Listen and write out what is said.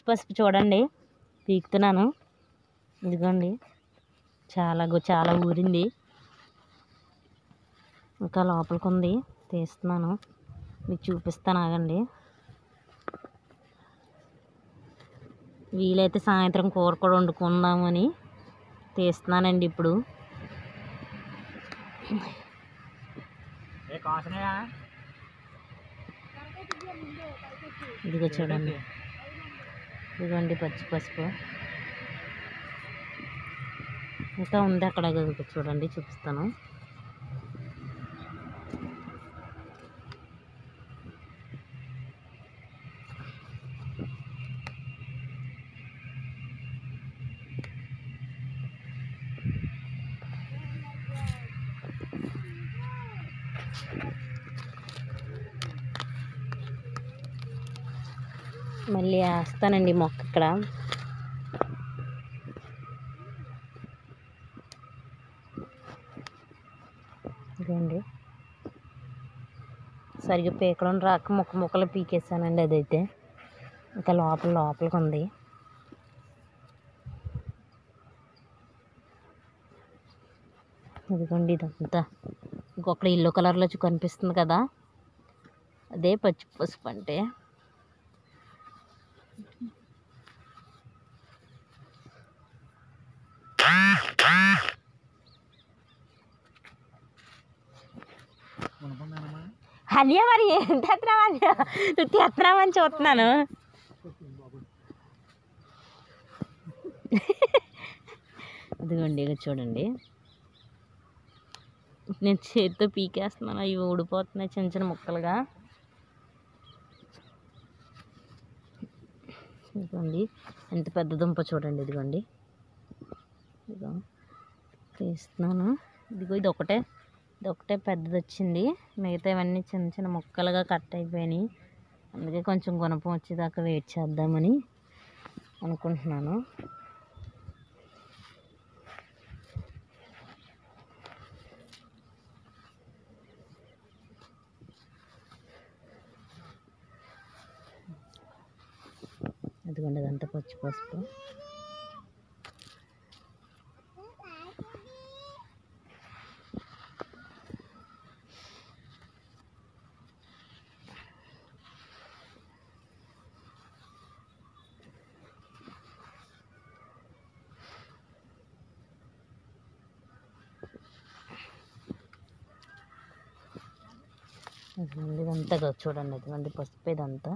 పసుపు చూడండి పీకుతున్నాను. ఇదిగోండి చాలా ఊరింది. ఇంకా లోపలికి ఉంది, తీస్తున్నాను, మీకు చూపిస్తాను ఆగండి. వీలైతే సాయంత్రం కూర కూడా వండుకుందామని తీస్తున్నానండి ఇప్పుడు. ఇదిగో చూడండి, ఇదిగోండి పసుపు ఇంకా ఉంది అక్కడ. చూడండి చూపిస్తాను. మళ్ళీ వేస్తానండి మొక్క ఇక్కడ. ఇదండి సరిగ్గా పీకడం రాక ముక్కలు పీకేసానండి. అదైతే ఇంకా లోపలికి ఉంది. ఇదిగోండి ఇదంతా ఇంకొకటి ఎల్లో కలర్లో కనిపిస్తుంది కదా, అదే పసుపు అంటే. అనియా మరి ఏం తెస్తున్నావని నువ్వు తెస్తున్నావని చూస్తున్నాను. ఇదిగోండి ఇక చూడండి, నేను చేతితో పీకేస్తున్నాను, అవి ఊడిపోతున్నాయి చిన్న చిన్న ముక్కలుగా. ఇదిగోండి ఎంత పెద్ద దుంప చూడండి. ఇదిగోండి ఇదిగో తీస్తున్నాను. ఇది ఒకటే పెద్దది వచ్చింది, మిగతా ఇవన్నీ చిన్న చిన్న ముక్కలుగా కట్ అయిపోయినాయి. అందుకే కొంచెం గుణపం వచ్చేదాకా వెయిట్ చేద్దామని అనుకుంటున్నాను. అదిగోండి అదంతా పసుపు. ఇదంతా చూడండి, ఇదిగోండి పసుపు ఇదంతా.